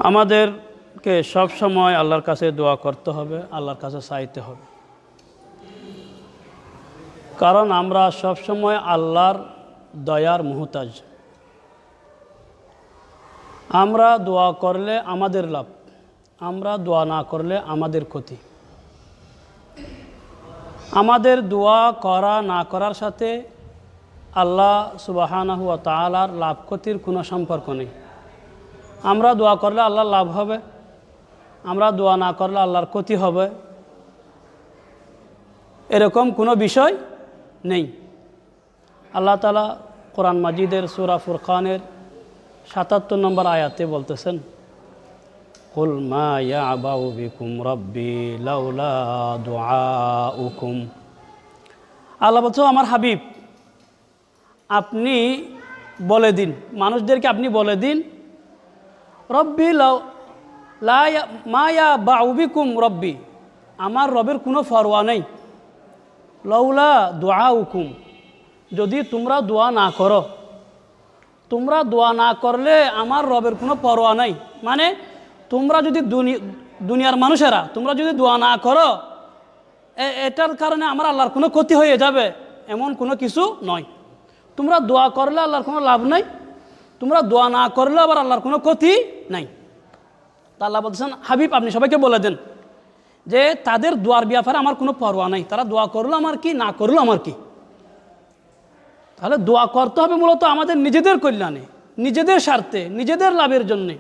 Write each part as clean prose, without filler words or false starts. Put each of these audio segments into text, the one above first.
আমাদেরকে সব সময় আল্লাহর কাছে দোয়া করতে হবে, আল্লাহর কাছে চাইতে হবে। কারণ আমরা সব সময় আল্লাহর দয়ার মুহতাজ। আমরা দোয়া করলে আমাদের লাভ, আমরা দোয়া না করলে আমাদের ক্ষতি। আমাদের দোয়া করা না করার সাথে আল্লাহ সুবহানাহু ওয়া তাআলার লাভ ক্ষতির কোনো সম্পর্ক নেই। আমরা দোয়া করলে আল্লাহর লাভ হবে, আমরা দোয়া না করলে আল্লাহর ক্ষতি হবে, এরকম কোনো বিষয় নেই। আল্লাহ তাআলা কোরআন মাজিদের সূরা ফুরকানের ৭৭ নম্বর আয়াতে বলতেছেন, কুল মা ইয়াবাউ বিকুম রাব্বি লাউলা দুআউকুম। আল্লাহ বলছে, আমার হাবিব আপনি বলে দিন, মানুষদেরকে আপনি বলে দিন, রব্বি মা ইয়াবাউ বিকুম রব্বি, আমার রবের কোনো পরোয়া নেই, লাউলা দুআউকুম, যদি তোমরা দোয়া না করো। তোমরা দোয়া না করলে আমার রবের কোনো পরোয়া নাই। মানে তোমরা যদি দুনিয়ার মানুষেরা তোমরা যদি দোয়া না করো, এটার কারণে আমার আল্লাহর কোনো ক্ষতি হয়ে যাবে, এমন কোনো কিছু নয়। তোমরা দোয়া করলে আল্লাহর কোনো লাভ নাই, তোমরা দোয়া না করলে আবার আল্লাহর কোনো ক্ষতি নাই। তা আল্লাহ বলছেন, হাবিব আপনি সবাইকে বলে দেন যে তাদের দোয়ার ব্যাপারে আমার কোনো পরোয়া নাই, তারা দোয়া করলো আমার কি, না করলো আমার কি। তাহলে দোয়া করতে হবে মূলত আমাদের নিজেদের কল্যাণে, নিজেদের স্বার্থে, নিজেদের লাভের জন্যে।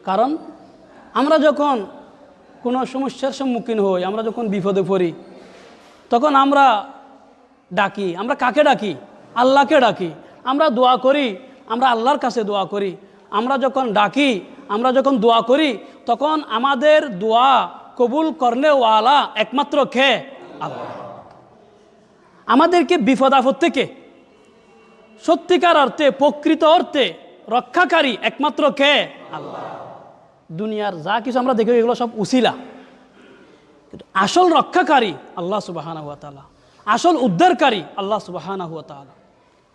কারণ আমরা যখন কোনো সমস্যার সম্মুখীন হই, আমরা যখন বিপদে পড়ি, তখন আমরা ডাকি। আমরা কাকে ডাকি? আল্লাহকে ডাকি। আমরা দোয়া করি, আমরা আল্লাহর কাছে দোয়া করি। আমরা যখন ডাকি, আমরা যখন দোয়া করি, তখন আমাদের দোয়া কবুল করলে ওয়ালা একমাত্র কে? আল্লাহ। আমাদেরকে বিপদ আপদ থেকে সত্যিকার অর্থে, প্রকৃত অর্থে রক্ষাকারী একমাত্র কে? আল্লাহ। দুনিয়ার যা কিছু আমরা দেখি এগুলো সব উসিলা, কিন্তু আসল রক্ষাকারী আল্লাহ সুবহানাহু ওয়া তাআলা, আসল উদ্ধারকারী আল্লাহ সুবহানাহু ওয়া তাআলা।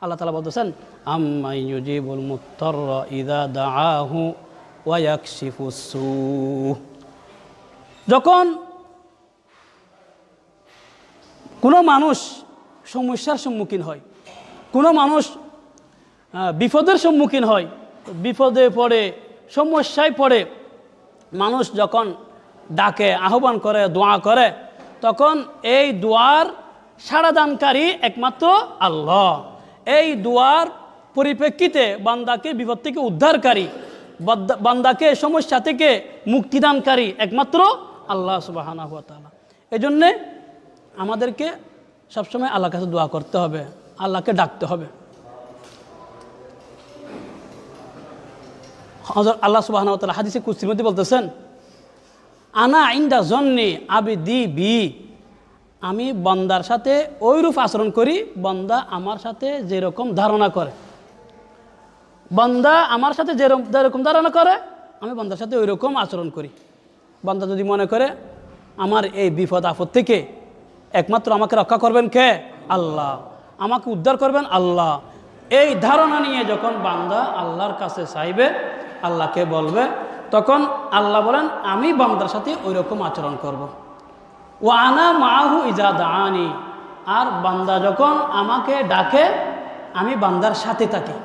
আল্লাহ তাআলা বলতেছেন, আম্মাই ইউজিবুল মুত্তাররা ইযা দাআহু ওয়া ইয়াকশিফুস সু। যখন কোনো মানুষ সমস্যার সম্মুখীন হয়, কোনো মানুষ বিপদের সম্মুখীন হয়, বিপদে পড়ে, সমস্যায় পড়ে, মানুষ যখন ডাকে, আহ্বান করে, দোয়া করে, তখন এই দোয়ার সাড়াদানকারী একমাত্র আল্লাহ। এই দোয়ার পরিপ্রেক্ষিতে বান্দাকে বিপদ থেকে উদ্ধারকারী, বান্দাকে সমস্যা থেকে মুক্তিদানকারী একমাত্র আল্লাহ সুবহানাহু ওয়া তাআলা। এই জন্যে আমাদেরকে সবসময় আল্লাহর কাছে দোয়া করতে হবে, আল্লাহকে ডাকতে হবে। আল্লাহ সুবহানাহু ওয়া তাআলা হাদিসে কুদসির মধ্যে বলতেছেন, আনা ইনদা জন্নি আবিদি বি, আমি বান্দার সাথে ওইরূপ আচরণ করি বান্দা আমার সাথে যেরকম ধারণা করে। বান্দা আমার সাথে যেরকম ধারণা করে, আমি বান্দার সাথে ওই রকম আচরণ করি। বান্দা যদি মনে করে আমার এই বিপদ আপদ থেকে একমাত্র আমাকে রক্ষা করবেন কে? আল্লাহ, আমাকে উদ্ধার করবেন আল্লাহ, এই ধারণা নিয়ে যখন বান্দা আল্লাহর কাছে চাইবে, আল্লাহকে বলবে, তখন আল্লাহ বলেন আমি বান্দার সাথে ওই রকম আচরণ করব। ও আনা মাহু ইজা দাআনি, আর বান্দা যখন আমাকে ডাকে আমি বান্দার সাথে থাকি।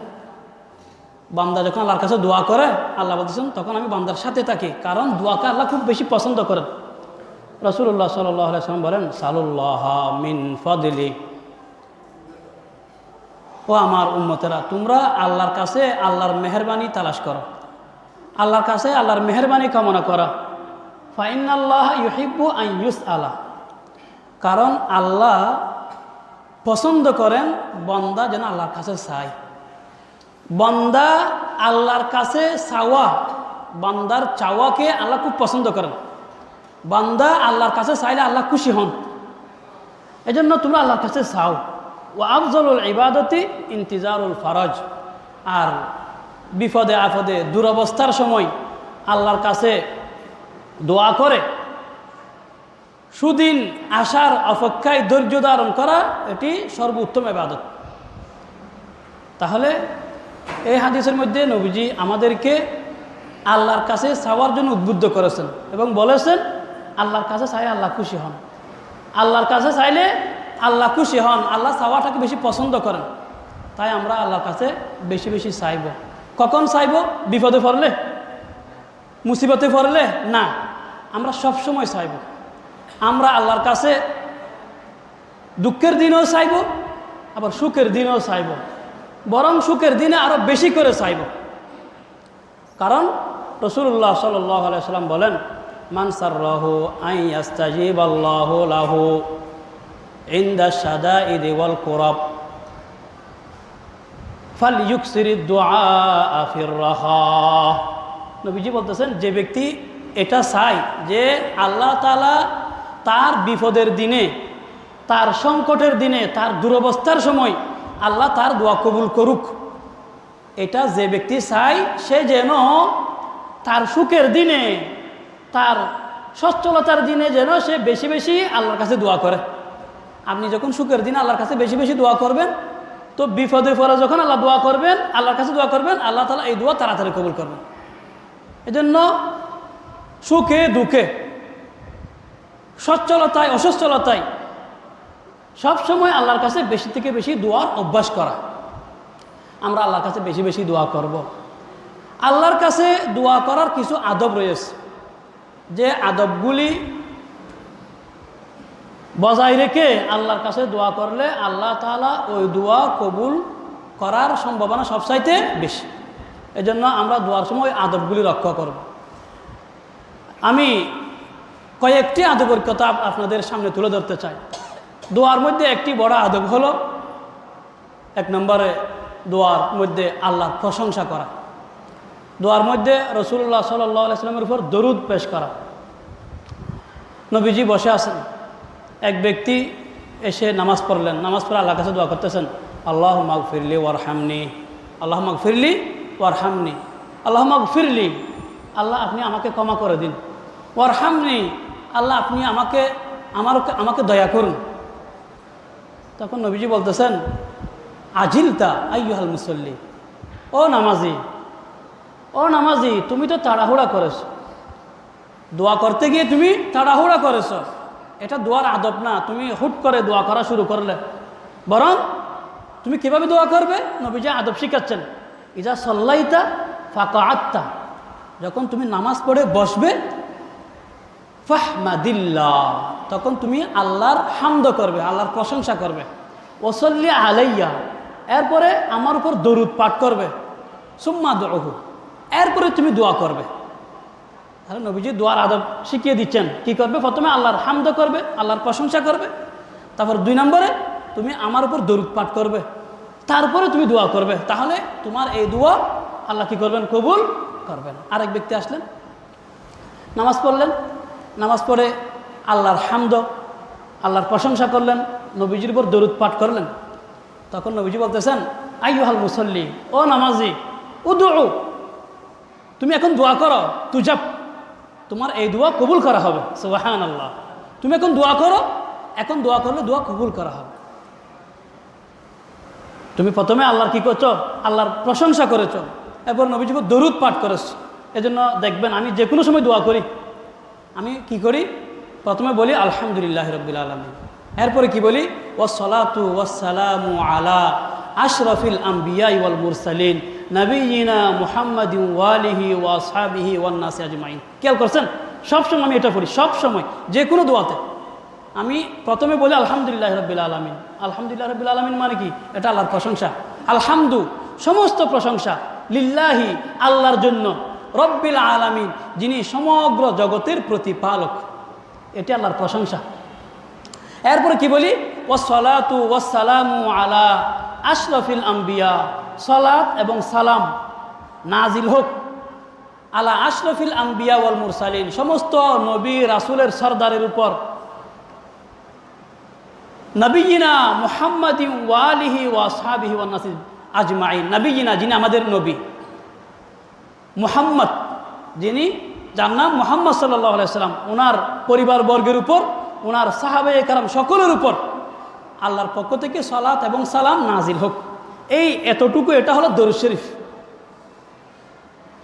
বান্দা যখন আল্লাহর কাছে দোয়া করে, আল্লাহ বলতেছেন তখন আমি বান্দার সাথে থাকি, কারণ দোয়াকে আল্লাহ খুব বেশি পছন্দ করেন। রাসূলুল্লাহ সাল্লাল্লাহু আলাইহি ওয়াসাল্লাম বলেন, সালুল্লাহ মিন ফাদলি, ও আমার উম্মতেরা তোমরা আল্লাহর কাছে আল্লাহর মেহেরবানি তালাশ করো, আল্লাহর কাছে আল্লাহর মেহেরবানি কামনা করা। ফাইনাল্লাহ ইউহিব্বু আন ইউসআলা, কারণ আল্লাহ পছন্দ করেন বান্দা যেন আল্লাহর কাছে চায়। বান্দা আল্লাহর কাছে চাওয়া, বান্দার চাওয়াকে আল্লাহ খুব পছন্দ করেন। বান্দা আল্লাহর কাছে চাইলে আল্লাহ খুশি হন। এজন্য তোমরা আল্লাহর কাছে চাও। ও আফজলুল ইবাদতি ইন্তিজারুল ফরজ, আর বিপদে আপদে দুরবস্থার সময় আল্লাহর কাছে দোয়া করে সুদিন আসার অপেক্ষায় ধৈর্য ধারণ করা, এটি সর্বোত্তম ইবাদত। তাহলে এই হাদিসের মধ্যে নবীজি আমাদেরকে আল্লাহর কাছে চাওয়ার জন্য উদ্বুদ্ধ করেছেন এবং বলেছেন আল্লাহর কাছে চাইলে আল্লাহ খুশি হন। আল্লাহর কাছে চাইলে আল্লাহ খুশি হন, আল্লাহ চাওয়াটাকে বেশি পছন্দ করেন। তাই আমরা আল্লাহর কাছে বেশি বেশি চাইব। কখন চাইব? বিপদে পড়লে, মুসিবতে পড়লে না, আমরা সব সময় চাইব। আমরা আল্লাহর কাছে দুঃখের দিনেও চাইব, আবার সুখের দিনেও চাইব, বরং সুখের দিনে আরো বেশি করে চাইব। কারণ রাসূলুল্লাহ সাল্লাল্লাহু আলাইহি ওয়াসাল্লাম বলেন, মান সাররাহু আন ইয়াস্তাজিবাল্লাহু লাহু ইনদা শাদাইদি ওয়াল কুরাব ফালইউকসিরিদ দুআ ফির রাহা। নবীজি বলতেছেন, যে ব্যক্তি এটা চায় যে আল্লাহ তাআলা তার বিপদের দিনে, তার সংকটের দিনে, তার দুরবস্থার সময় আল্লাহ তার দোয়া কবুল করুক, এটা যে ব্যক্তি চায় সে যেন তার সুখের দিনে, তার সচ্ছলতার দিনে যেন সে বেশি বেশি আল্লাহর কাছে দোয়া করে। আপনি যখন সুখের দিনে আল্লাহর কাছে বেশি বেশি দোয়া করবেন, তো বিপদে পড়ে যখন আল্লাহ দোয়া করবেন, আল্লাহর কাছে দোয়া করবেন, আল্লাহ তাআলা এই দোয়া তাড়াতাড়ি কবুল করবেন। এজন্য সুখে দুঃখে, সচ্ছলতায় অসচ্ছলতায় সবসময় আল্লাহর কাছে বেশি থেকে বেশি দোয়ার অভ্যাস করা। আমরা আল্লাহর কাছে বেশি বেশি দোয়া করব। আল্লাহর কাছে দোয়া করার কিছু আদব রয়েছে, যে আদবগুলি বজায় রেখে আল্লাহর কাছে দোয়া করলে আল্লাহ তাআলা ওই দোয়া কবুল করার সম্ভাবনা সবচাইতে বেশি। এজন্য আমরা দোয়ার সময় আদবগুলি রক্ষা করব। আমি কয়েকটি আদবের কথা আপনাদের সামনে তুলে ধরতে চাই। দোয়ার মধ্যে একটি বড় আদব হলো, এক নম্বরে দোয়ার মধ্যে আল্লাহর প্রশংসা করা। দোয়ার মধ্যে রাসূলুল্লাহ সাল্লাল্লাহু আলাইহি ওয়াসাল্লামের উপর দরুদ পেশ করা। নবীজি বসে আছেন, এক ব্যক্তি এসে নামাজ পড়লেন, নামাজ পড়ে আল্লাহর কাছে দোয়া করতেছেন, আল্লাহুম্মা গফিরলি ওয়ারহামনি, আল্লাহুম্মা গফিরলি ওয়ারহামনি, আল্লাহুম্মা গফিরলি, আল্লাহ আপনি আমাকে ক্ষমা করে দিন, ওয়ারহামনি, আল্লাহ আপনি আমাকে দয়া করুন। তখন নবীজি বলতেছেন, আজিলতা আইয়ুহাল মুসল্লি, ও নামাজি, ও নামাজি, তুমি তো তাড়াহুড়া করেছো, দোয়া করতে গিয়ে তুমি তাড়াহুড়া করেছো। এটা দোয়ার আদব না, তুমি হুট করে দোয়া করা শুরু করলে। বরং তুমি কিভাবে দোয়া করবে, নবীজি আদব শিখাচ্ছেন। ইজা সাল্লাইতা ফাকাআত্তা, যখন তুমি নামাজ পড়ে বসবে, ফাহমাদিল্লাহ, তখন তুমি আল্লাহর হামদ করবে, আল্লাহর প্রশংসা করবে। ওয়াসাল্লি আলাইয়া, এরপরে আমার উপর দরুদ পাঠ করবে। সুম্মা দুউহু, এরপরে তুমি দোয়া করবে। তাহলে নবীজি দোয়ার আদব শিখিয়ে দিচ্ছেন। কি করবে? প্রথমে আল্লাহর হামদ করবে, আল্লাহর প্রশংসা করবে, তারপর 2 নম্বরে তুমি আমার উপর দরুদ পাঠ করবে, তারপরে তুমি দোয়া করবে। তাহলে তোমার এই দোয়া আল্লাহ কি করবেন? কবুল করবেন। আরেক ব্যক্তি আসলেন, নামাজ পড়লেন, নামাজ পড়ে আল্লাহর হামদ, আল্লাহর প্রশংসা করলেন, নবীজির উপর দরুদ পাঠ করলেন। তখন নবীজি বলতেছেন, আইয়ুহাল মুসল্লি, ও নামাজি, উদউ, তুমি এখন দোয়া করো, তুজাব, তোমার এই দোয়া কবুল করা হবে। সুবহানাল্লাহ, তুমি এখন দোয়া করো, এখন দোয়া করলে দোয়া কবুল করা হবে। তুমি প্রথমে আল্লাহর কি করছো? আল্লাহর প্রশংসা করেছো, এরপর নবীজির উপর দরুদ পাঠ করেছো। এজন্য দেখবেন আমি যে কোনো সময় দোয়া করি, আমি কি করি? প্রথমে বলি আলহামদুলিল্লাহ রাব্বিল আলামিন, এরপরে কি বলি? ওয়াসসালাতু ওয়াসসালামু আলা আশরাফিল আম্বিয়া ওয়াল মুরসালিন নবিয়িনা মুহাম্মাদিন ওয়া আলিহি ওয়া আসহাবিহি ওয়ান নাস আজমাইন। খেয়াল করছেন? সবসময় আমি এটা পড়ি, সবসময় যে কোনো দোয়াতে আমি প্রথমে বলি আলহামদুলিল্লাহ রাব্বিল আলামিন। আলহামদুলিল্লাহ রাব্বিল আলামিন মানে কি? এটা আল্লাহর প্রশংসা। আলহামদু, সমস্ত প্রশংসা, লিল্লাহি, আল্লাহর জন্য, রব্বিল আলামিন, যিনি সমগ্র জগতের প্রতিপালক, এটি আল্লাহর প্রশংসা। এরপরে কি বলি? ওয়াসসালাতু ওয়াসসালামু আলা আশরাফিল আম্বিয়া, সালাত এবং সালাম নাজিল হোক আলা আশরাফিল আম্বিয়া ওয়াল মুরসালিন, সমস্ত নবী রাসূলের সরদারের উপর, নবিয়িনা মুহাম্মাদিন ওয়া আলিহি ওয়া আসহাবিহি ওয়ান নাস আজমাইন। নবিয়িনা, যিনি আমাদের নবী, মুহাম্মদ, যিনি, যার নাম মুহাম্মদ সাল্লাল্লাহু আলাইহি সাল্লাম, ওনার পরিবারবর্গের উপর, ওনার সাহাবায়ে কেরাম সকলের উপর আল্লাহর পক্ষ থেকে সালাত এবং সালাম নাজিল হোক। এই এতটুকু, এটা হলো দরুদ শরীফ।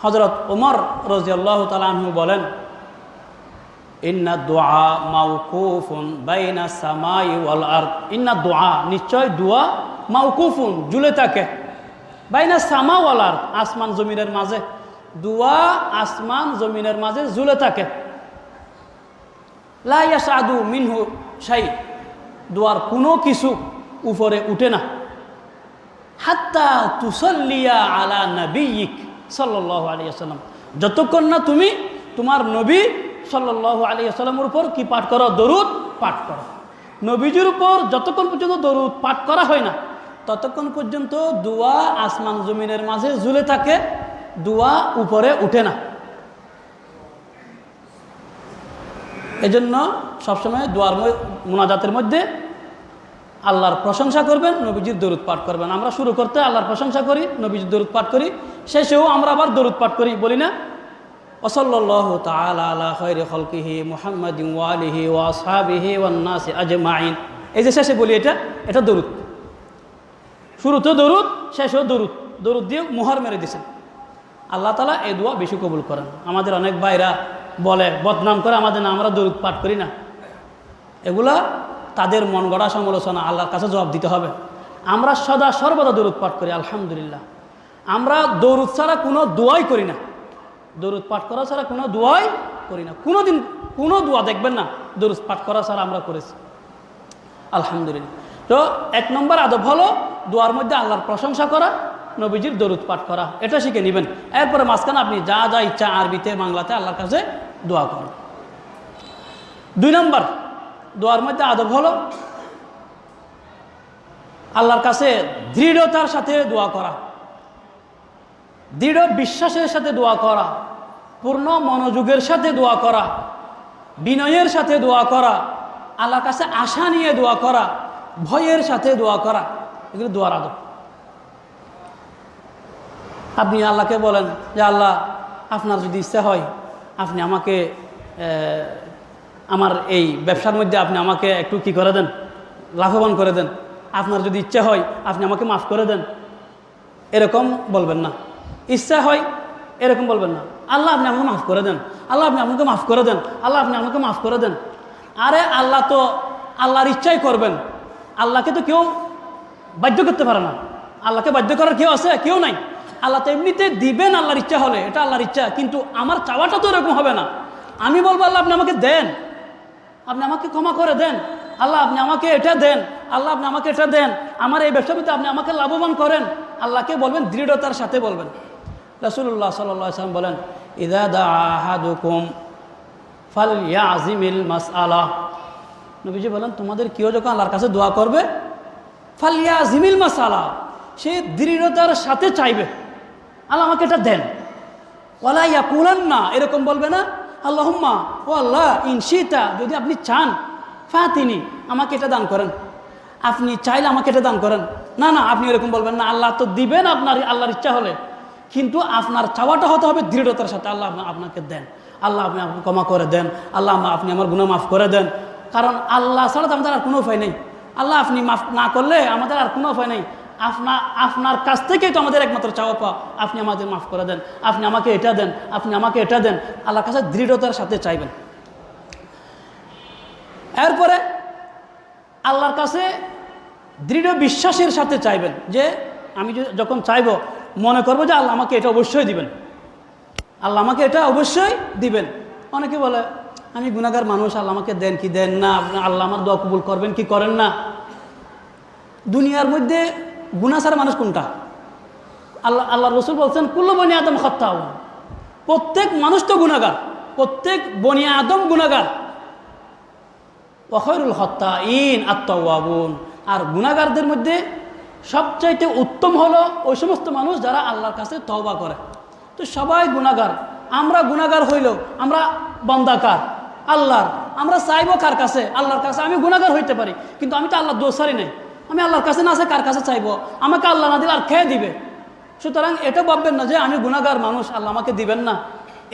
হযরত ওমর রাদিয়াল্লাহু তাআলা আনহু বলেন, ইন্না দুআ মাওকুফুন বাইনা সামাই ওয়াল আরদ। ইন্না দুআ, নিশ্চয় দুআ, মাওকুফুন, ঝুলে থাকে, বাইনা সামা ওয়াল আরদ, আসমান জমিনের মাঝে। দুআ আসমান জমিনের মাঝে ঝুলে থাকে। লা ইয়াসআদু মিনহু শাই, দুআর কোনো কিছু উপরে উঠে না। হাত্তা তুসাল্লিয়া আলা নবিয়িক সাল্লাল্লাহু আলাইহি ওয়াসাল্লাম, যতক্ষণ না তুমি তোমার নবী সাল্লাল্লাহু আলাইহি ওয়াসাল্লামের উপর কি পাঠ করো? দরুদ পাঠ করো। নবীজির উপর যতক্ষণ পর্যন্ত দরুদ পাঠ করা হয় না, ততক্ষণ পর্যন্ত দুআ আসমান জমিনের মাঝে ঝুলে থাকে, দুআ উপরে উঠে না। এজন্য সবসময় দুআর মুনাজাতের মধ্যে আল্লাহর প্রশংসা করবেন, নবীজির দরুদ পাঠ করবেন। আমরা শুরু করতে আল্লাহর প্রশংসা করি, নবীজির দরুদ পাঠ করি, শেষেও আমরা আবার দরুদ পাঠ করি, বলি না? ওয়াসাল্লাল্লাহু তাআলা আলা খায়রি খালকিহি মুহাম্মাদিন ওয়া আলিহি ওয়া আসহাবিহি ওয়ান নাসি আজমাইন। এই যে শেষে বলি, এটা দরুদ। শুরুতে দরুদ, শেষেও দরুদ। দরুদ দিয়ে মোহর মেরে দিয়েছেন। আল্লাহ তাআলা এই দোয়া বেশি কবুল করেন। আমাদের অনেক ভাইরা বলে, বদনাম করে আমাদের না, আমরা দরুদ পাঠ করি না। এগুলা তাদের মন গড়া সমালোচনা, আল্লাহর কাছে জবাব দিতে হবে। আমরা সদা সর্বদা দরুদ পাঠ করি, আলহামদুলিল্লাহ। আমরা দরুদ ছাড়া কোনো দোয়াই করি না। দরুদ পাঠ করা ছাড়া কোনো দোয়াই করি না। কোনোদিন কোনো দোয়া দেখবেন না দরুদ পাঠ করা ছাড়া আমরা করেছি, আলহামদুলিল্লাহ। তো 1 নম্বর আদব হলো দোয়ার মধ্যে আল্লাহর প্রশংসা করা, নবীজির দরুদ পাঠ করা। এটা শিখে নেবেন। এরপরে মাঝখানে আপনি যা যা ইচ্ছা আরবিতে বাংলাতে আল্লাহর কাছে দোয়া করেন। 2 নম্বর দোয়ার মধ্যে আদব হলো আল্লাহর কাছে দৃঢ়তার সাথে দোয়া করা, দৃঢ় বিশ্বাসের সাথে দোয়া করা, পূর্ণ মনোযোগের সাথে দোয়া করা, বিনয়ের সাথে দোয়া করা, আল্লাহর কাছে আশা নিয়ে দোয়া করা, ভয়ের সাথে দোয়া করা। এগুলো দোয়ার আদব। আপনি আল্লাহকে বলেন যে, আল্লাহ, আপনার যদি ইচ্ছা হয় আপনি আমাকে আমার এই ব্যবসার মধ্যে আপনি আমাকে একটু কি করে দেন, লাভবান করে দেন। আপনার যদি ইচ্ছা হয় আপনি আমাকে মাফ করে দেন, এরকম বলবেন না। ইচ্ছা হয় এরকম বলবেন না, আল্লাহ আপনি আমাকে মাফ করে দেন, আল্লাহ আপনি আমাকে মাফ করে দেন, আল্লাহ আপনি আমাকে মাফ করে দেন। আরে আল্লাহ তো আল্লাহর ইচ্ছাই করবেন। আল্লাহকে তো কেউ বাধ্য করতে পারে না। আল্লাহকে বাধ্য করার কেউ আছে? কেউ নাই। আল্লাহ তো এমনিতে দিবেন আল্লাহর ইচ্ছা হলে, এটা আল্লাহর ইচ্ছা। কিন্তু আমার চাওয়াটা তো এরকম হবে না। আমি বলবো, আল্লাহ আপনি আমাকে দেন, আপনি আমাকে ক্ষমা করে দেন, আল্লাহ আপনি আমাকে এটা দেন, আল্লাহ আপনি আমাকে এটা দেন, আমার এই ব্যবসার মধ্যে আপনি আমাকে লাভবান করেন। আল্লাহকে বলবেন, দৃঢ়তার সাথে বলবেন। রাসূলুল্লাহ সাল্লাল্লাহু আলাইহি ওয়াসাল্লাম বলেন, ইযা দাআ আহাদুকুম ফালইয়াযিমিল মাসআলা। নবীজি বলেন, তোমাদের কেউ যখন আল্লাহর কাছে দোয়া করবে, ফালইয়াযিমিল মাসআলা, সে দৃঢ়তার সাথে চাইবে, আল্লাহ আমাকে এটা দেন। ওয়ালা ইয়াকুলান্না, এরকম বলবে না, আল্লাহুম্মা, ও আল্লাহ, ইনশিতা, যদি আপনি চান, ফাতিনি, আমাকে এটা দান করেন, আপনি চাইলে আমাকে এটা দান করেন। না না, আপনি এরকম বলবেন না। আল্লাহ তো দিবেন আপনার আল্লাহর ইচ্ছা হলে, কিন্তু আপনার চাওয়াটা হতে হবে দৃঢ়তার সাথে, আল্লাহ আপনাকে দেন, আল্লাহ আপনি ক্ষমা করে দেন, আল্লাহ আপনি আমার গুনাহ মাফ করে দেন। কারণ আল্লাহ ছাড়া তো আমাদের আর কোনো উপায় নেই। আল্লাহ আপনি মাফ না করলে আমাদের আর কোনো উপায় নেই। আপনার কাছ থেকেই তো আমাদের একমাত্র চাওয়া পাওয়া, আপনি আমাদের মাফ করে দেন, আপনি আমাকে এটা দেন, আপনি আমাকে এটা দেন। আল্লাহর কাছে দৃঢ়তার সাথে চাইবেন। এরপরে আল্লাহর কাছে দৃঢ় বিশ্বাসের সাথে চাইবেন, যে আমি যখন চাইব মনে করবো যে আল্লাহ আমাকে এটা অবশ্যই দিবেন, আল্লাহ আমাকে এটা অবশ্যই দিবেন। অনেকে বলে, আমি গুনাহগার মানুষ, আল্লাহ আমাকে দেন কি দেন না, আল্লাহ আমার দোয়া কবুল করবেন কি করেন না। দুনিয়ার মধ্যে গুনাহ ছাড়া মানুষ কোনটা? আল্লাহ রসুল বলছেন, কুল্লু বনি আদম খাত্তাউন, প্রত্যেক মানুষ তো গুনাহগার, প্রত্যেক বনি আদম গুনাহগার। ওয়া খায়রুল খাত্তাইন আত-তাওয়াবুন, আর গুনাহগারদের মধ্যে সবচাইতে উত্তম হলো ওই সমস্ত মানুষ যারা আল্লাহর কাছে তওবা করে। তো সবাই গুনাহগার, আমরা গুনাহগার হইলেও আমরা বান্দাকার আল্লাহর, আমরা চাইবো কার কাছে? আল্লাহর কাছে। আমি গুনাহগার হইতে পারি, কিন্তু আমি তো আল্লাহর দোষারি নেই। আমি আল্লাহর কাছে না আছে কার কাছে চাইবো? আমাকে আল্লাহ না দিলে আর খেয়ে দিবে। সুতরাং এটা ভাববেন না যে আমি গুনাহগার মানুষ, আল্লাহ আমাকে দিবেন না,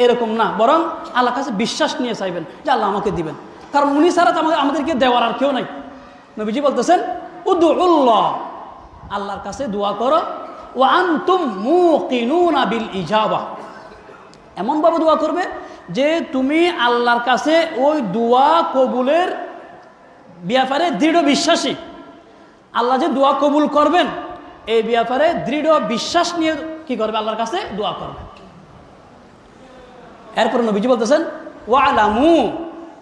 এরকম না। বরং আল্লাহর কাছে বিশ্বাস নিয়ে চাইবেন যে আল্লাহ আমাকে দিবেন, কারণ উনি ছাড়া তো আমাদেরকে দেওয়ার আর কেউ নাই। নবীজি বলতেছেন, উদুল্লাহ, আল্লাহর কাছে দোয়া করো, ওয়া আনতুম মুকিনুনা বিল ইজাবা, এমনভাবে দোয়া করবে যে তুমি আল্লাহর কাছে ওই দোয়া কবুলের ব্যাপারে দৃঢ় বিশ্বাসী। আল্লাহ যে দোয়া কবুল করবেন এই ব্যাপারে দৃঢ় বিশ্বাস নিয়ে কি করবে, আল্লাহর কাছে দোয়া করবে। এরপরে নবীজি বলতেছেন ওয়ালামু,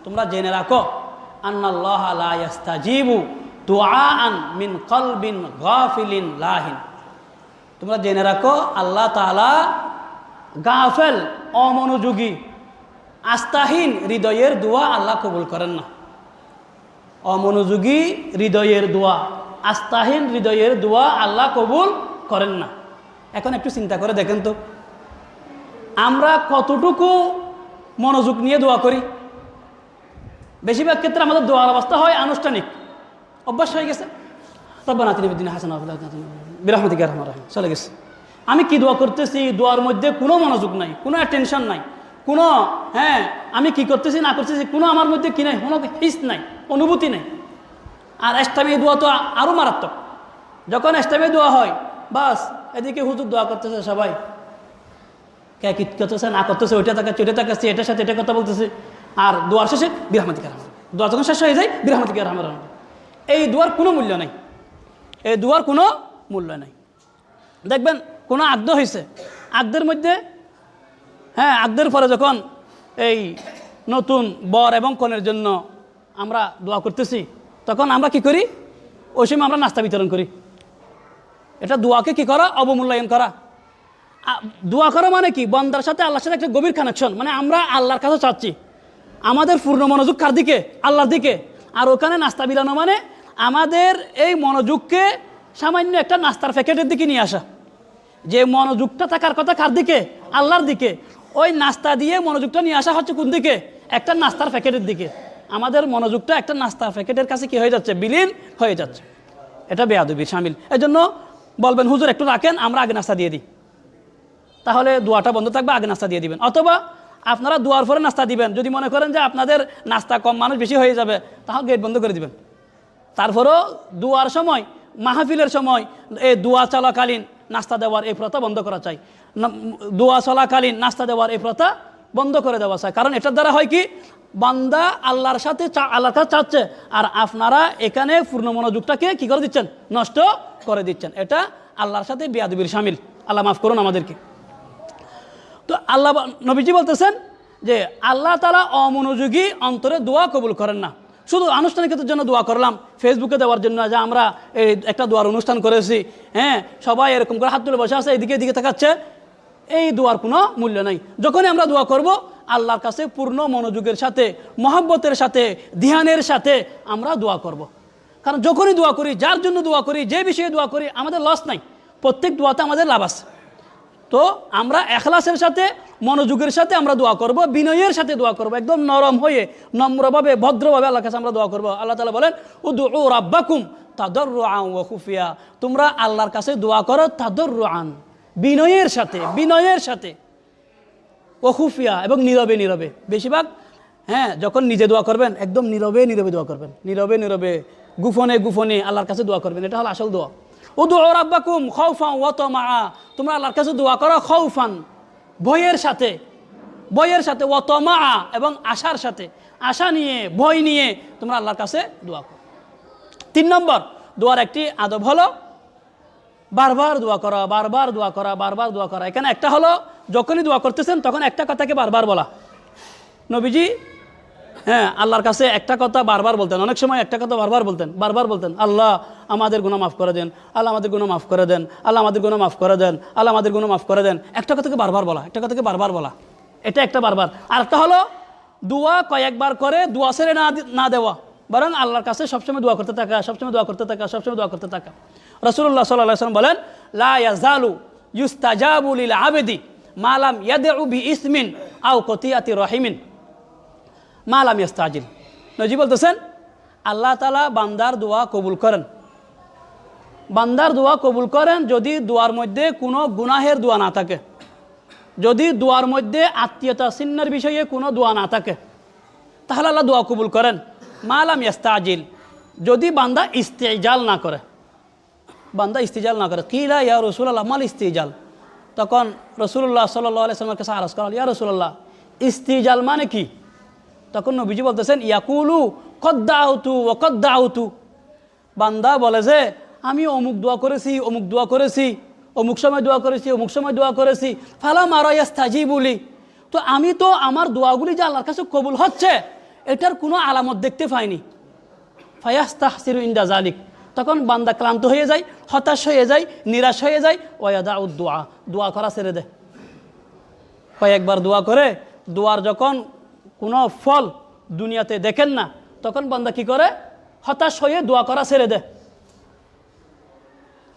তোমরা জেনে রাখো, আন্নাল্লাহ লা ইস্তাজিবু দুআআন মিন কলবিন গাফিলিন লাহিন। তোমরা জেনে রাখো আল্লাহ তাআলা গাফেল, অমনোযোগী, আস্থাহীন হৃদয়ের দোয়া আল্লাহ কবুল করেন না। অমনোযোগী হৃদয়ের দোয়া, আস্থাহীন হৃদয়ের দোয়া আল্লাহ কবুল করেন না। এখন একটু চিন্তা করে দেখেন তো, আমরা কতটুকু মনোযোগ নিয়ে দোয়া করি? বেশিরভাগ ক্ষেত্রে আমাদের দোয়ার অবস্থা হয় আনুষ্ঠানিক, অভ্যাস হয়ে গেছে। রব্বানা আতিনা ফিদ দুনিয়া হাসানাহ ওয়া ফিল আখিরাতি হাসানাহ বিরহমাতিকা ইয়া আরহামার রাহিমিন, চলে গেছে। আমি কি দোয়া করতেছি, দোয়ার মধ্যে কোনো মনোযোগ নাই, কোনো টেনশন নাই, কোনো আমি কি করতেছি না করতেছি কোনো আমার মধ্যে কি নাই, কোনো হিস নাই, অনুভূতি নাই। আর ইসলামী দোয়া তো আরও মারাত্মক। যখন ইসলামী দোয়া হয়, বাস এদিকে হুজুর দোয়া করতেছে, সবাই কে কি করতেছে না করতেছে, ওইটা তাকাচ্ছে ওইটা তাকাচ্ছে, এটার সাথে এটা কথা বলতেছে। আর দোয়ার শেষে বিরহমাতিকা ইয়া আরহামার, দোয়া যখন শেষ হয়ে যায় বিরহমাতিকা ইয়া আরহামার। এই দোয়ার কোনো মূল্য নাই, এই দোয়ার কোনো মূল্য নাই। দেখবেন কোনো আগ্দ হয়েছে, আগ্দের মধ্যে আগ্দের পরে যখন এই নতুন বর এবং কনের জন্য আমরা দোয়া করতেছি, তখন আমরা কি করি, ওই সময় আমরা নাস্তা বিতরণ করি। এটা দোয়াকে কি করা, অবমূল্যায়ন করা। দোয়া করা মানে কি, বান্দার সাথে আল্লাহর সাথে একটা গভীর কানেকশন। মানে আমরা আল্লাহর কাছে চাচ্ছি, আমাদের পূর্ণ মনোযোগ কার দিকে, আল্লাহর দিকে। আর ওখানে নাস্তা বিলানো মানে আমাদের এই মনোযোগকে সামান্য একটা নাস্তার প্যাকেটের দিকে নিয়ে আসা। যে মনোযোগটা থাকার কথা কার দিকে, আল্লাহর দিকে, ওই নাস্তা দিয়ে মনোযোগটা নিয়ে আসা হচ্ছে কোন দিকে, একটা নাস্তার প্যাকেটের দিকে। আমাদের মনোযোগটা একটা নাস্তার প্যাকেটের কাছে কি হয়ে যাচ্ছে, বিলীন হয়ে যাচ্ছে। এটা বেয়াদবি শামিল। এই জন্য বলবেন হুজুর একটু রাখেন, আমরা আগে নাস্তা দিয়ে দিই, তাহলে দোয়াটা বন্ধ থাকবে, আগে নাস্তা দিয়ে দিবেন। অথবা আপনারা দোয়ার পরে নাস্তা দিবেন। যদি মনে করেন যে আপনাদের নাস্তা কম, মানুষ বেশি হয়ে যাবে, তাহলে গেট বন্ধ করে দিবেন। তারপরেও দোয়ার সময়, মাহফিলের সময় এই দোয়া চলাকালীন নাস্তা দেওয়ার এই প্রথা বন্ধ করা চাই। দোয়া চলাকালীন নাস্তা দেওয়ার এই প্রথা বন্ধ করে দেওয়া চাই। কারণ এটার দ্বারা হয় কি, বান্দা আল্লাহর সাথে আল্লাহর কাছে চাচ্ছে, আর আপনারা এখানে পূর্ণ মনোযোগটাকে কি করে দিচ্ছেন, নষ্ট করে দিচ্ছেন। এটা আল্লাহর সাথে বেয়াদবির শামিল। আল্লাহ মাফ করুন আমাদেরকে। তো আল্লাহ নবীজি বলতেছেন যে আল্লাহ তাআলা অমনোযোগী অন্তরে দোয়া কবুল করেন না। শুধু আনুষ্ঠানিকতার জন্য দোয়া করলাম, ফেসবুকে দেওয়ার জন্য, যে আমরা এই একটা দোয়ার অনুষ্ঠান করেছি, সবাই এরকম করে হাত তুলে বসে আছে, এদিকে এদিকে তাকাচ্ছে, এই দোয়ার কোনো মূল্য নাই। যখনই আমরা দোয়া করব আল্লাহর কাছে পূর্ণ মনোযোগের সাথে, মহব্বতের সাথে, ধ্যানের সাথে আমরা দোয়া করব। কারণ যখনই দোয়া করি, যার জন্য দোয়া করি, যে বিষয়ে দোয়া করি, আমাদের লস নাই, প্রত্যেক দোয়াতে আমাদের লাভ আছে। তো আমরা এখলাসের সাথে, মনোযোগের সাথে আমরা দোয়া করব, বিনয়ের সাথে দোয়া করব, একদম নরম হয়ে, নম্রভাবে, ভদ্রভাবে আল্লাহর কাছে আমরা দোয়া করব। আল্লাহ তাআলা বলেন উদউ রাব্বাকুম তাদাররুআন ওয়া খুফিয়া, তোমরা আল্লাহর কাছে দোয়া করো তাদাররুআন, বিনয়ের সাথে, বিনয়ের সাথে, ওয়া খুফিয়া, এবং নীরবে নীরবে। বেশিরভাগ যখন নিজে দোয়া করবেন একদম নীরবে নীরবে দোয়া করবেন, নীরবে নীরবে, গোপনে গোপনে আল্লাহর কাছে দোয়া করবেন। এটা হলো আসল দোয়া। উদউ রাব্বাকুম খাউফান ওয়া তামাআ, তোমরা আল্লাহর কাছে দোয়া করো খাউফান, ভয়ের সাথে, ভয়ের সাথে, ওয়া তামাআ, এবং আশার সাথে, আশা নিয়ে, ভয় নিয়ে তোমরা আল্লাহর কাছে দোয়া করো। 3 নম্বর দোয়ার একটি আদব হলো বারবার দোয়া করা, বারবার দোয়া করা, বারবার দোয়া করা। এখানে একটা হলো যখনই দোয়া করতেছেন তখন একটা কথাকে বারবার বলা। নবীজি আল্লাহর কাছে একটা কথা বারবার বলতেন, অনেক সময় একটা কথা বারবার বলতেন, আল্লাহ আমাদের গুনাহ মাফ করে দেন, আল্লাহ আমাদের গুনাহ মাফ করে দেন, আল্লাহ আমাদের গুনাহ মাফ করে দেন, আল্লাহ আমাদের গুনাহ মাফ করে দেন। একটা কথাকে বারবার বলা, একটা কথাকে বারবার বলা, এটা একটা বারবার। আর একটা হলো দোয়া কয়েকবার করে দোয়া ছেড়ে না দেওয়া, বরং আল্লাহর কাছে সবসময় দোয়া করতে থাকা, সবসময় দোয়া করতে থাকা, সবসময় দোয়া করতে থাকা। রাসূলুল্লাহ সাল্লাল্লাহু আলাইহি ওয়াসাল্লাম বলেন লা ইয়াজালু ইউস্তাজাবু লিল আবদি মা লাম ইয়াদউ বি ইসমিন আও কতিয়াতি রাহিমিন মা লাম ইস্তাজিল। নবী বলতেছেন আল্লাহ তাআলা বান্দার দোয়া কবুল করেন, বান্দার দোয়া কবুল করেন যদি দোয়ার মধ্যে কোনো গুনাহের দোয়া না থাকে, যদি দোয়ার মধ্যে আত্মীয়তা ছিন্নের বিষয়ে কোনো দোয়া না থাকে, তাহলে আল্লাহ দোয়া কবুল করেন। মা লাম ইস্তাজিল, যদি বান্দা ইস্তেজাল না করে, বান্দা ইস্তেজাল না করে। কিলা ইয়া রাসূলুল্লাহ মাল ইস্তেজাল, তখন রাসূলুল্লাহ সাল্লাল্লাহু আলাইহি ওয়াসাল্লামের কাছে আরজ করলেন, ইয়া রাসূলুল্লাহ, ইস্তিজাল মানে কি? তখন নবীজি বলতেছেন, ইয়াকুলু কদ দাউতু ওয়া কদ দাউতু। বান্দা বলে যে আমি অমুক দোয়া করেছি, অমুক দোয়া করেছি, অমুক সময় দোয়া করেছি, অমুক সময় দোয়া করেছি, ফালাম আরা ইয়াস্তাজিবুলি। তো আমি তো আমার দোয়াগুলি যে আল্লাহর কাছে কবুল হচ্ছে এটার কোনো আলামত দেখতে পাইনি। ফায়াস্তাহসিরু ইনদা যালিক। তখন বান্দা ক্লান্ত হয়ে যায়, হতাশ হয়ে যায়, নিরাশ হয়ে যায়। ওয়াদাউদ দোয়া, দোয়া করা ছেড়ে দেয়। কয়েকবার দোয়া করে দোয়ার যখন কোনো ফল দুনিয়াতে দেখেন না, তখন বান্দা কি করে? হতাশ হয়ে দোয়া করা ছেড়ে দেয়।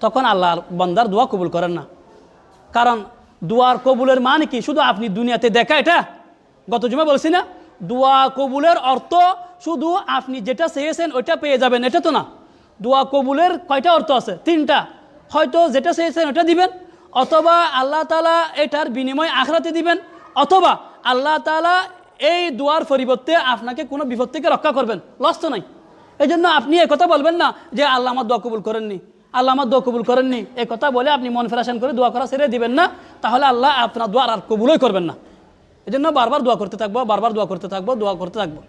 তখন আল্লাহ বান্দার দোয়া কবুল করেন না। কারণ দোয়ার কবুলের মানে কি? শুধু আপনি দুনিয়াতে দেখা এটা? গত জুমা বলছি না, দোয়া কবুলের অর্থ শুধু আপনি যেটা চেয়েছেন ওইটা পেয়ে যাবেন, এটা তো না। দোয়া কবুলের কয়টা অর্থ আছে? 3টা। হয়তো যেটা চেয়েছেন ওটা দিবেন, অথবা আল্লাহ তাআলা এটার বিনিময় আখিরাতে দিবেন, অথবা আল্লাহ তাআলা এই দোয়ার পরিবর্তে আপনাকে কোনো বিপদ থেকে রক্ষা করবেন। লস তো নাই। এই জন্য আপনি একথা বলবেন না যে আল্লাহ আমার দোয়া কবুল করেননি, আল্লাহ আমার দোয়া কবুল করেননি। এই কথা বলে আপনি মন ফেরাশান করে দোয়া করা ছেড়ে দিবেন না, তাহলে আল্লাহ আপনার দোয়া আর কবুলই করবেন না। এই জন্য বারবার দোয়া করতে থাকবো, বারবার দোয়া করতে থাকবো, দোয়া করতে থাকবো।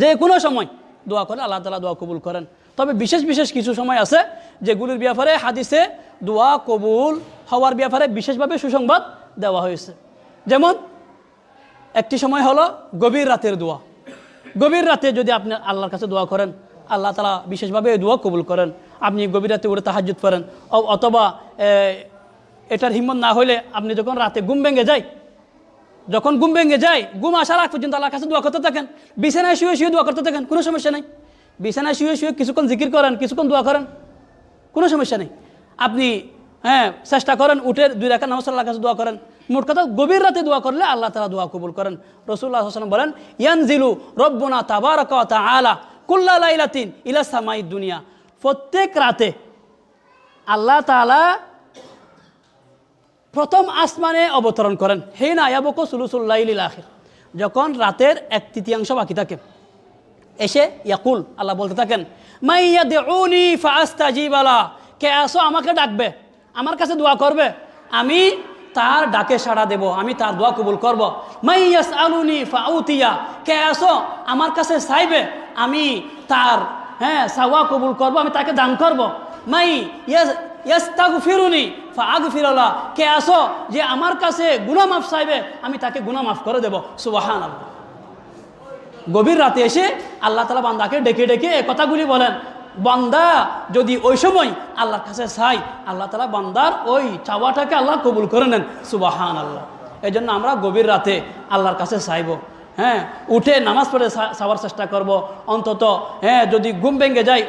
যে কোনো সময় দোয়া করে আল্লাহ তাআলা দোয়া কবুল করেন। তবে বিশেষ বিশেষ কিছু সময় আছে যেগুলির ব্যাপারে হাদিসে দোয়া কবুল হওয়ার ব্যাপারে বিশেষভাবে সুসংবাদ দেওয়া হয়েছে। যেমন একটি সময় হলো গভীর রাতের দোয়া। গভীর রাতে যদি আপনি আল্লাহর কাছে দোয়া করেন, আল্লাহ তাআলা বিশেষভাবে এই দোয়া কবুল করেন। আপনি গভীর রাতে উঠে তাহাজ্জুদ করেন, অথবা এটার হিম্মত না হলে আপনি যখন রাতে ঘুম ভেঙে যায়, যখন ঘুম ভেঙে যায়, ঘুম আসার আগ পর্যন্ত আল্লাহর কাছে দোয়া করতে থাকেন। বিছানায় শুয়ে শুয়ে দোয়া করতে থাকেন, কোনো সমস্যা নেই। বিছানায় শুয়ে শুয়ে কিছুক্ষণ জিকির করেন, কিছুক্ষণ দোয়া করেন, কোনো সমস্যা নেই। আপনি চেষ্টা করেন উঠে 2 রাকাত নামাজ আল্লাহর কাছে দোয়া করেন। মোট কথা গভীর রাতে দোয়া করলে আল্লাহ তাআলা দোয়া কবুল করেন। রাসূলুল্লাহ সাল্লাল্লাহু আলাইহি ওয়াসাল্লাম বলেন, ইয়ানজিলু রব্বুনা তাবারাকা ওয়া তাআলা কুল্লা লাইলাতিন ইলা সামাইদ দুনিয়া। প্রত্যেক রাতে আল্লাহ তাআলা প্রথম আসমানে অবতরণ করেন। হিনা ইয়াবকু সুলুসুল লাইলিল আখির, যখন রাতের 1/3 বাকি থাকে, এসে ইয়াকুল আল্লাহ বলতে থাকেন, মাইয়াদউনি ফাআস্তাজিব লা। কে আসো আমাকে ডাকবে, আমার কাছে দোয়া করবে, আমি তার ডাকে সাড়া দেব, আমি তার দোয়া কবুল করব। মাইয়াসআলুনি ফাউতিয়া। কে আসো আমার কাছে চাইবে, আমি তার চাওয়া কবুল করব, আমি তাকে দান করব। মাই ইয়াস্তাগফিরুনি ফাআগফির লা। কে আসো যে আমার কাছে গুনাহ মাফ চাইবে, আমি তাকে গুনাহ মাফ করে দেব। সুবহানাল্লাহ। গভীর রাতে এসে আল্লাহ তাআলা বান্দাকে ডেকে ডেকে এই কথাগুলি বলেন। বান্দা যদি ওই সময় আল্লাহর কাছে চাই, আল্লাহ তাআলা বান্দার ওই চাওয়াটাকে আল্লাহ কবুল করে নেন। সুবহানাল্লাহ। এই জন্য আমরা গভীর রাতে আল্লাহর কাছে চাইব। উঠে নামাজ পড়ে চাওয়ার চেষ্টা করব। অন্তত যদি ঘুম ভেঙে যায়,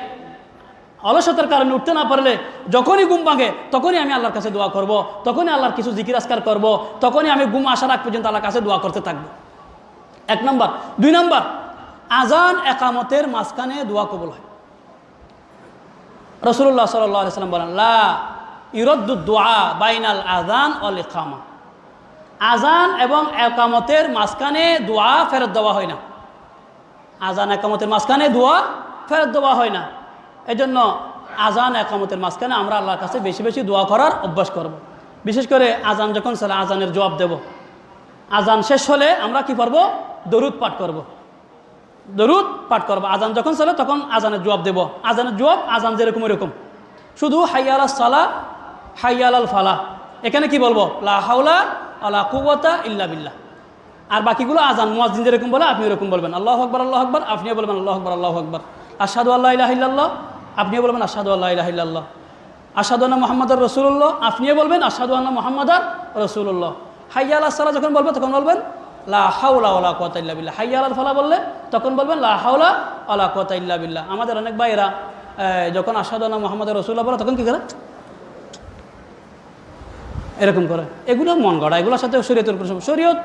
অলসতার কারণে উঠতে না পারলে যখনই ঘুম ভাঙে তখনই আমি আল্লাহর কাছে দোয়া করব, তখনই আল্লাহর কিছু জিকির আজকার করব, তখনই আমি ঘুম আসার আগ পর্যন্ত আল্লাহর কাছে দোয়া করতে থাকবো। 1 নম্বর। 2 নম্বর, আজান একামতের মাঝখানে দোয়া কবুল হয়। রাসূলুল্লাহ সাল্লাল্লাহু আলাইহি ওয়াসাল্লাম বলেন, লা ইউরাদ্দু দুআ বাইনাল আযান ওয়াল ইকামা। আজান এবং একামতের মাঝখানে দোয়া ফেরত দেওয়া হয় না। আজান একামতের মাঝখানে দোয়া ফেরত দেওয়া হয় না। এজন্য আজান একামতের মাঝখানে আমরা আল্লাহর কাছে বেশি বেশি দোয়া করার অভ্যাস করব। বিশেষ করে আজান যখন চলে, আজানের জবাব দেব। আজান শেষ হলে আমরা কি করব? দরুদ পাঠ করব। দরুদ পাঠ করব। আজান যখন চলে তখন আজানের জবাব দেব। আজানের জবাব আজান যেরকম এরকম, শুধু হাইয়া আলাস সালাহ, হাইয়া আলাল ফালাহ, এখানে কি বলবো? লা হাওলা ওয়ালা কুওয়াতা ইল্লা বিল্লাহ। আর বাকিগুলো আজান মুয়াজ্জিন যেরকম বলে আপনি এরকম বলবেন, আল্লাহু আকবার আল্লাহু আকবার, আপনিও বলবেন আল্লাহু আকবার আল্লাহু আকবার। আশহাদু আল্লা ইলাহা ইল্লাল্লাহ, আপনিও বলবেন আশহাদু আল্লা ইলাহা ইল্লাল্লাহ। আশহাদু আন্না মুহাম্মাদার রাসূলুল্লাহ, আপনিও বলবেন আশহাদু আন্না মুহাম্মাদার রাসূলুল্লাহ। হাইয়া আলাস সালাহ যখন বলবে তখন বলবেন লা হাওলা ওয়ালা কুওয়াতা ইল্লা বিল্লাহ। হাইয়া আলাল ফালাহ বললে তখন বলবেন লা হাওলা ওয়ালা কুওয়াতা ইল্লা বিল্লাহ। আমাদের অনেক ভাইরা যখন আশহাদু আন্না মুহাম্মাদার রাসূলুল্লাহ বলে তখন কি করে? এরকম করে। এগুলো মন গড়া, এগুলোর সাথে শরীয়তের কোনো শরীয়ত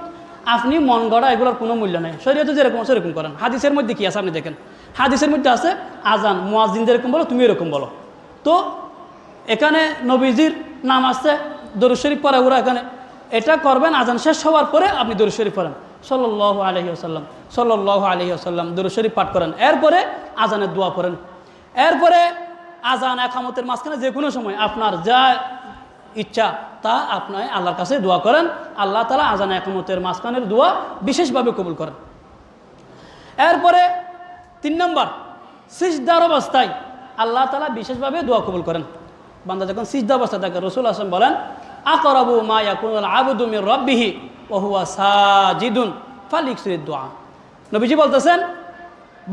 আপনি মন গড়া এগুলোর কোনো মূল্য নেই। শরীয়তে যেরকম সেরকম করেন। হাদিসের মধ্যে কি আছে আপনি দেখেন। হাদিসের মধ্যে আছে আজান মুয়াজ্জিন যেরকম বলো তুমি এরকম বলো। তো এখানে নবীজির নাম আসছে, দরুদ শরীফ পড়ে ওরা এখানে। এটা করবেন আজান শেষ হওয়ার পরে আপনি দরুদ শরীফ পড়েন, সাল্লাল্লাহু আলাইহি ওয়াসাল্লাম, সাল্লাল্লাহু আলাইহি ওয়াসাল্লাম, দরুদ শরীফ পাঠ করেন। এরপরে আজানের দোয়া পড়েন। এরপরে আজান একামতের মাঝখানে যে কোনো সময় আপনার যা ইচ্ছা তা আপনি আল্লাহর কাছে দোয়া করেন। আল্লাহ তাআলা আযান ইকামতের মাঝখানের দোয়া বিশেষভাবে কবুল করেন। এরপরে 3 নম্বর, সিজদার অবস্থায় আল্লাহ তাআলা বিশেষভাবে দোয়া কবুল করেন। বান্দা যখন সিজদা অবস্থায় থাকে, রাসূল সাল্লাল্লাহু আলাইহি ওয়াসাল্লাম বলেন, আকরাবু মা ইয়াকুনুল আবদু মির রাব্বিহি ওয়া হুয়া সাজিদুন ফালিকসিদ দুআ। নবীজি বলতেছেন,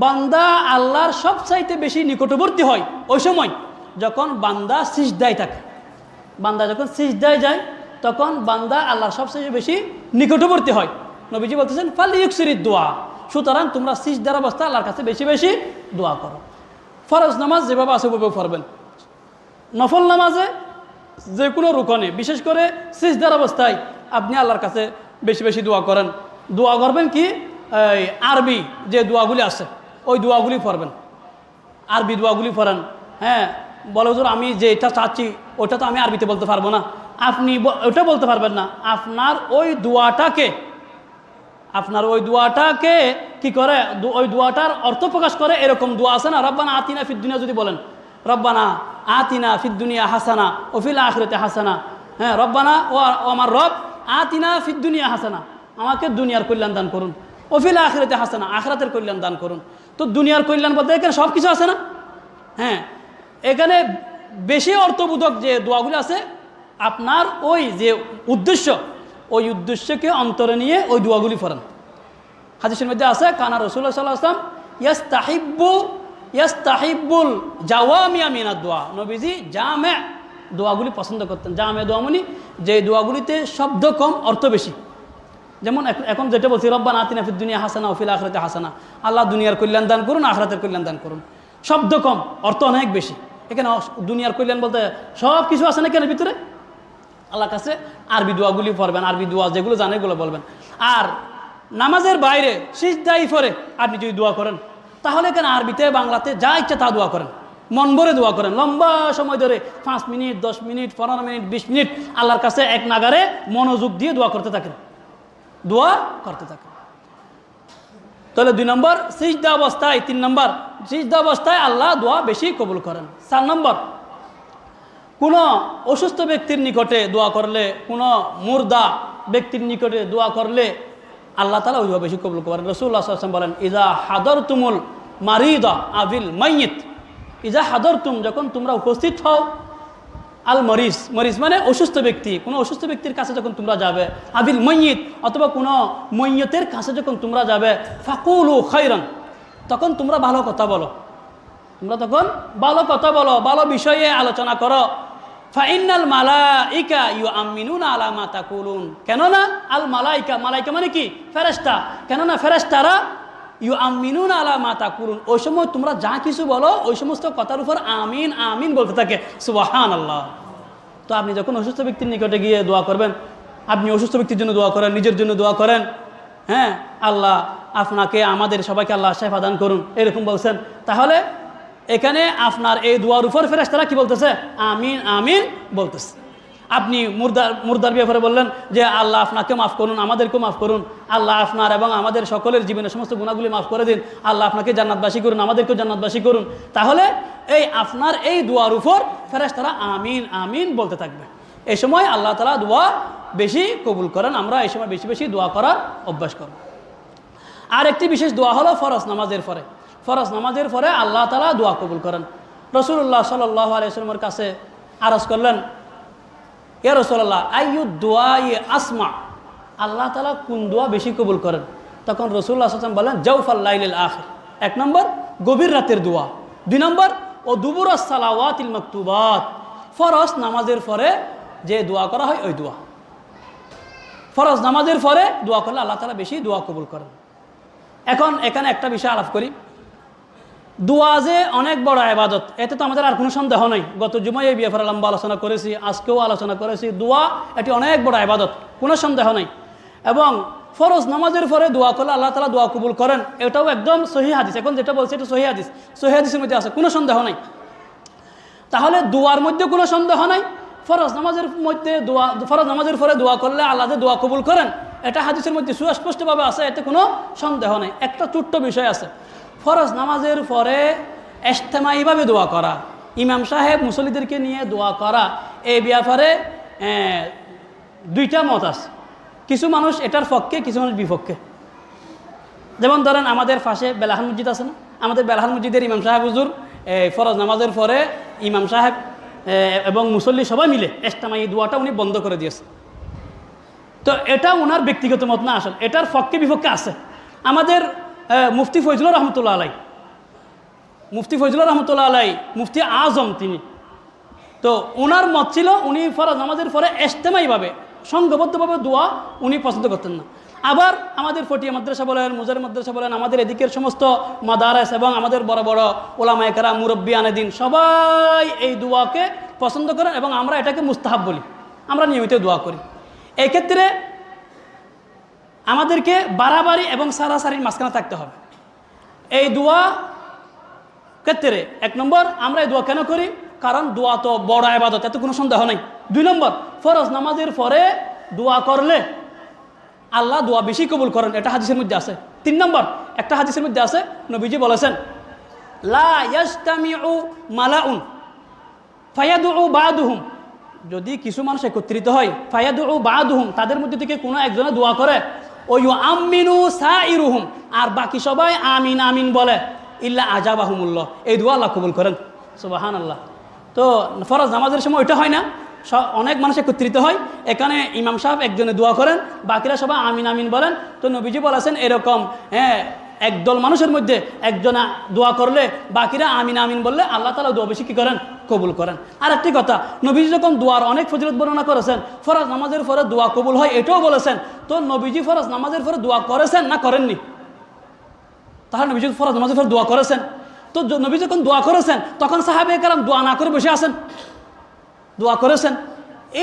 বান্দা আল্লাহর সবচাইতে বেশি নিকটবর্তী হয় ওই সময় যখন বান্দা সিজদায় থাকে। বান্দা যখন সিজদায় যায় তখন বান্দা আল্লাহর সবচেয়ে বেশি নিকটবর্তী হয়। নবীজি বলতেছেন ফালিকসিদ দুআ, সুতরাং তোমরা সিজদার অবস্থায় আল্লাহর কাছে বেশি বেশি দোয়া করো। ফরজ নামাজ যেভাবে আছে ওভাবে পড়বেন। নফল নামাজে যে কোনো রুকনে, বিশেষ করে সিজদার অবস্থায় আপনি আল্লাহর কাছে বেশি বেশি দোয়া করেন। দোয়া করবেন কি, এই আরবি যে দোয়াগুলি আছে ওই দোয়াগুলি পড়বেন, আরবি দোয়াগুলি পড়েন। হ্যাঁ, বলে হুজুর আমি যে এটা চাচ্ছি ওটা তো আমি আরবিতে বলতে পারবো না। আপনি ওটা বলতে পারবেন না, আপনার ওই দোয়াটাকে কি করে, ওই দোয়াটার অর্থ প্রকাশ করে এরকম দোয়া আছে না, রব্বানা আতিনা ফিদ দুনিয়া যদি বলেন, রব্বানা আতিনা ফিদ দুনিয়া হাসানা ও ফিল আখিরাতি হাসানা। হ্যাঁ, রব্বানা ও আমার রব, আতিনা ফিদ দুনিয়া হাসানা, আমাকে দুনিয়ার কল্যাণ দান করুন, ও ফিল আখিরাতি হাসানা, আখিরাতের কল্যাণ দান করুন। তো দুনিয়ার কল্যাণ বলতে এখানে সব কিছু আছে না। হ্যাঁ, এখানে বেশি অর্থবোধক যে দোয়াগুলি আছে, আপনার ওই যে উদ্দেশ্য, ওই উদ্দেশ্যকে অন্তরে নিয়ে ওই দোয়াগুলি পড়েন। হাদিসের মধ্যে আছে, কানা রাসূলুল্লাহ সাল্লাল্লাহু আলাইহি ওয়াসাল্লাম ইয়াস্তাহিব্বুল জাওয়ামিয়া মিনাদ দোয়া। নবীজি জামে দোয়াগুলি পছন্দ করতেন। জামে দোয়া মানে যে দোয়াগুলিতে শব্দ কম অর্থ বেশি। যেমন এখন যেটা বলছি, রব্বানা আতিনা ফিদ দুনিয়া হাসানা ওয়া ফিল আখিরাতি হাসানা, আল্লাহ দুনিয়ার কল্যাণ দান করুন, আখিরাতের কল্যাণ দান করুন। শব্দ কম অর্থ অনেক বেশি। এখানে দুনিয়ার কল্যাণ বলতে সব কিছু আছে না, কেন ভিতরে আল্লাহর কাছে আরবি দোয়াগুলি পড়বেন, আরবি দোয়া যেগুলো জানেন এগুলো বলবেন। আর নামাজের বাইরে সিজদায় পড়ে আপনি যদি দোয়া করেন, তাহলে এখানে আরবিতে বাংলাতে যা ইচ্ছা তা দোয়া করেন, মন ভরে দোয়া করেন, লম্বা সময় ধরে 5 মিনিট 10 মিনিট 15 মিনিট 20 মিনিট আল্লাহর কাছে এক নাগারে মনোযোগ দিয়ে দোয়া করতে থাকেন। তাহলে 2 নম্বর সিজদা অবস্থায়। 3 নম্বর, সিজদা অবস্থায় আল্লাহ দোয়া বেশি কবুল করেন। 4 নম্বর, কোনো অসুস্থ ব্যক্তির নিকটে দোয়া করলে, কোনো মুর্দা ব্যক্তির নিকটে দোয়া করলে আল্লাহ তাআলা ওইভাবে বেশি কবুল করেন। রাসূলুল্লাহ সাল্লাল্লাহু আলাইহি ওয়াসাল্লাম বলেন, ইজা হাদারতুমুল মারিদা আবিল মাইয়িত, ইজা হাদারতুম, যখন তোমরা উপস্থিত হও, আল মরিস, মরিস মানে অসুস্থ ব্যক্তি, কোনো অসুস্থ ব্যক্তির কাছে যখন তোমরা যাবে, আবিল মাইয়িত অথবা কোনো মইয়তের কাছে যখন তোমরা যাবে, ফাকুলু খাইরান, তখন তোমরা ভালো কথা বলো, ভালো বিষয়ে আলোচনা করো। ফাইনাল মালাইকা ইউআমিনুনা আলা মা তাকুলুন, কেননা আল মালাইকা, মালাইকা মানে কি, ফেরেশতা, কেননা ফেরেশতারা ইউআমিনুনা আলা মা তাকুলুন, ওই সময় তোমরা যা কিছু বলো ওই সমস্ত কথার উপর আমিন আমিন বলতে থাকে। সুবহানাল্লাহ। তো আপনি যখন অসুস্থ ব্যক্তির নিকটে গিয়ে দোয়া করবেন, আপনি অসুস্থ ব্যক্তির জন্য দোয়া করেন, নিজের জন্য দোয়া করেন। হ্যাঁ, আল্লাহ আপনাকে আমাদের সবাইকে আল্লাহ শিফা দান করুন, এরকম বলছেন, তাহলে এখানে আপনার এই দোয়ার উপর ফেরেশতারা কি বলতেছে, আমিন আমিন বলতেছে। আপনি মুর্দার ব্যাপারে বললেন যে আল্লাহ আপনাকে মাফ করুন, আমাদেরকেও মাফ করুন, আল্লাহ আপনার এবং আমাদের সকলের জীবনের সমস্ত গুনাহগুলি মাফ করে দিন, আল্লাহ আপনাকে জান্নাতবাসী করুন, আমাদেরকেও জান্নাতবাসী করুন। তাহলে এই আপনার এই দোয়ার উপর ফেরেশতারা আমিন আমিন বলতে থাকবে। এই সময় আল্লাহ তাআলা দোয়া বেশি কবুল করেন। আমরা এই সময় বেশি বেশি দোয়া করার অভ্যাস করব। আর একটি বিশেষ দোয়া হলো ফরজ নামাজের পরে। ফরজ নামাজের পরে আল্লাহ তাআলা দোয়া কবুল করেন। রাসূলুল্লাহ সাল্লাল্লাহু আলাইহি ওয়াসাল্লামের কাছে আরজ করলেন, ইয়া রাসূলুল্লাহ আইয়ুদ দুআই আসমা, আল্লাহ তাআলা কোন দোয়া বেশি কবুল করেন? তখন রাসূলুল্লাহ সাল্লাল্লাহু আলাইহি ওয়াসাল্লাম বলেন, জাওফাল লাইলিল আখির। 1 নম্বর গভীর রাতের দোয়া, 2 নম্বর ও দুবুরাস সালাওয়াতিল মাকতুবাত, ফরজ নামাজের পরে যে দোয়া করা হয় ওই দোয়া। ফরজ নামাজের পরে দোয়া করলে আল্লাহ তাআলা বেশি দোয়া কবুল করেন। এখন এখানে একটা বিষয় আলাপ করি, দোয়া যে অনেক বড় ইবাদত, এতে তো আমাদের আর কোনো সন্দেহ নেই। গত জুমায় এই ব্যাপারে লম্বা আলোচনা করেছি, আজকেও আলোচনা করেছি। দোয়া এটি অনেক বড় ইবাদত, কোনো সন্দেহ নেই। এবং ফরজ নামাজের পরে দোয়া করলে আল্লাহ তাআলা দোয়া কবুল করেন, এটাও একদম সহিহ হাদিস। এখন যেটা বলছে এটা সহিহ হাদিস, সহিহ হাদিসের মধ্যে আছে, কোনো সন্দেহ নেই। তাহলে দোয়ার মধ্যে কোনো সন্দেহ নাই। ফরজ নামাজের পরে দোয়া করলে আল্লাহ যে দোয়া কবুল করেন, এটা হাদিসের মধ্যে সুস্পষ্টভাবে আছে, এতে কোনো সন্দেহ নেই। একটা ছোট্ট বিষয় আছে, ফরজ নামাজের পরে ইজতেমাইভাবে দোয়া করা, ইমাম সাহেব মুসল্লিদেরকে নিয়ে দোয়া করা, এই ব্যাপারে দুইটা মত আছে। কিছু মানুষ এটার পক্ষে, কিছু মানুষ বিপক্ষে। যেমন ধরেন আমাদের পাশে বেলাহান মসজিদ আছে না, আমাদের বেলাহান মসজিদের ইমাম সাহেব হুজুর ফরজ নামাজের পরে ইমাম সাহেব এবং মুসল্লি সবাই মিলে ইজতেমাই দোয়াটা উনি বন্ধ করে দিয়েছে। তো এটা ওনার ব্যক্তিগত মত না, আসলে এটার পক্ষে বিপক্ষে আছে। আমাদের মুফতি ফয়জুল্লাহ রহমতুল্লাহ আলাই, মুফতি ফয়জুল্লাহ রহমতুল্লাহ আলাই মুফতি আজম তিনি, তো ওনার মত ছিল উনি ফরজ নামাজের পরে ইজতেমাইভাবে সংঘবদ্ধভাবে দোয়া উনি পছন্দ করতেন না। আবার আমাদের ফটিয়া মাদ্রাসা বলেন, মুজার মাদ্রাসা বলেন, আমাদের এদিকের সমস্ত মাদারেস এবং আমাদের বড় বড় ওলামায়ে কেরাম, মুরব্বিয়ানে দ্বীন সবাই এই দোয়াকে পছন্দ করেন এবং আমরা এটাকে মুস্তাহাব বলি, আমরা নিয়মিত দোয়া করি। এই ক্ষেত্রে আমাদেরকে বাড়াবাড়ি এবং সারাসারির মাঝখানে থাকতে হবে। এই দোয়া ক্ষেত্রে 1 নম্বর, আমরা এই দোয়া কেন করি? কারণ দোয়া তো বড় ইবাদত, এতে কোনো সন্দেহ নেই। 2 নম্বর, ফরজ নামাজের পরে দোয়া করলে আল্লাহ দোয়া বেশি কবুল করেন, এটা হাদিসের মধ্যে আছে। 3 নম্বর, একটা হাদিসের মধ্যে আছে, নবীজি বলেছেন লা ইয়াজতামিউ মালাউন ফায়াদউ বাদুহুম, যদি কিছু মানুষ একত্রিত হয়, ফায়াদউ বাদুহুম, তাদের মধ্যে থেকে কোনো একজনে দোয়া করে, ও ইউআমিনু সাইরুহুম, আর বাকি সবাই আমিন আমিন বলে, ইল্লা আজাবাহুমুল্লাহ, এই দোয়া আল্লাহ কবুল করেন। সুবহানাল্লাহ। তো ফরজ নামাজের সময় ওইটা হয় না, অনেক মানুষ একত্রিত হয়, এখানে ইমাম সাহেব একজনে দোয়া করেন, বাকিরা সবাই আমিন আমিন বলেন। তো নবীজি বলেছেন এরকম একদল মানুষের মধ্যে একজনা দোয়া করলে বাকিরা আমিন আমিন বললে আল্লাহ তাআলা দোয়া বেশি কী করেন? কবুল করেন। আর একটি কথা, নবীজি যখন দোয়ার অনেক ফজিলত বর্ণনা করেছেন, ফরজ নামাজের পরে দোয়া কবুল হয় এটাও বলেছেন। তো নবীজি ফরজ নামাজের পরে দোয়া করেছেন না করেননি? তাহলে নবীজি ফরজ নামাজের পরে দোয়া করেছেন। তো নবী যখন দোয়া করেছেন তখন সাহাবায়ে কেরাম দোয়া না করে বসে আছেন? দোয়া করেছেন।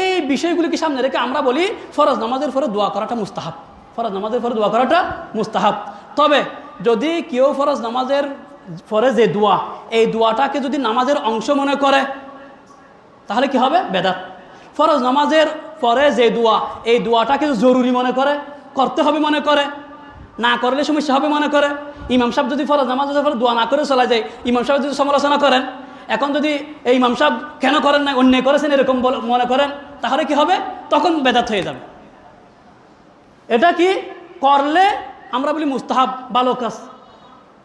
এই বিষয়গুলিকে সামনে রেখে আমরা বলি ফরজ নামাজের পরে দোয়া করাটা মুস্তাহাব, ফরজ নামাজের পরে দোয়া করাটা মুস্তাহাব। তবে যদি কেউ ফরজ নামাজের পরে যে দোয়া, এই দোয়াটাকে যদি নামাজের অংশ মনে করে তাহলে কি হবে? বেদাত। ফরজ নামাজের পরে যে দোয়া, এই দোয়াটাকে জরুরি মনে করে, করতে হবে মনে করে, না করলে সমস্যা হবে মনে করে, ইমাম সাহেব যদি ফরজ নামাজের পরে দোয়া না করে চলা যায়, ইমাম সাহেব যদি সমালোচনা করেন, এখন যদি এই ইমাম সাহেব কেন করেন না, অন্যায় করেছেন এরকম মনে করেন, তাহলে কি হবে? তখন বেদাত হয়ে যাবে। এটা কি করলে আমরা বলি মুস্তাহাব, ভালো কাজ,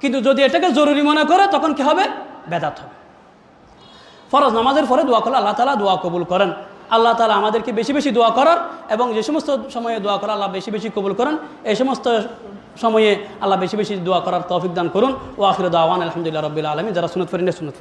কিন্তু যদি এটাকে জরুরি মনে করে তখন কি হবে? বেদাত হবে। ফরজ নামাজের পরে দোয়া করলে আল্লাহ তাআলা দোয়া কবুল করেন। আল্লাহ তাআলা আমাদেরকে বেশি বেশি দোয়া করার এবং যে সমস্ত সময়ে দোয়া করা আল্লাহ বেশি বেশি কবুল করেন, এই সমস্ত সময়ে আল্লাহ বেশি বেশি দোয়া করার তৌফিক দান করুন। ওয়া আখিরু দাওয়ানা আলহামদুলিল্লাহি রাব্বিল আলামিন। যারা সুন্নাত পড়েন সুন্নাত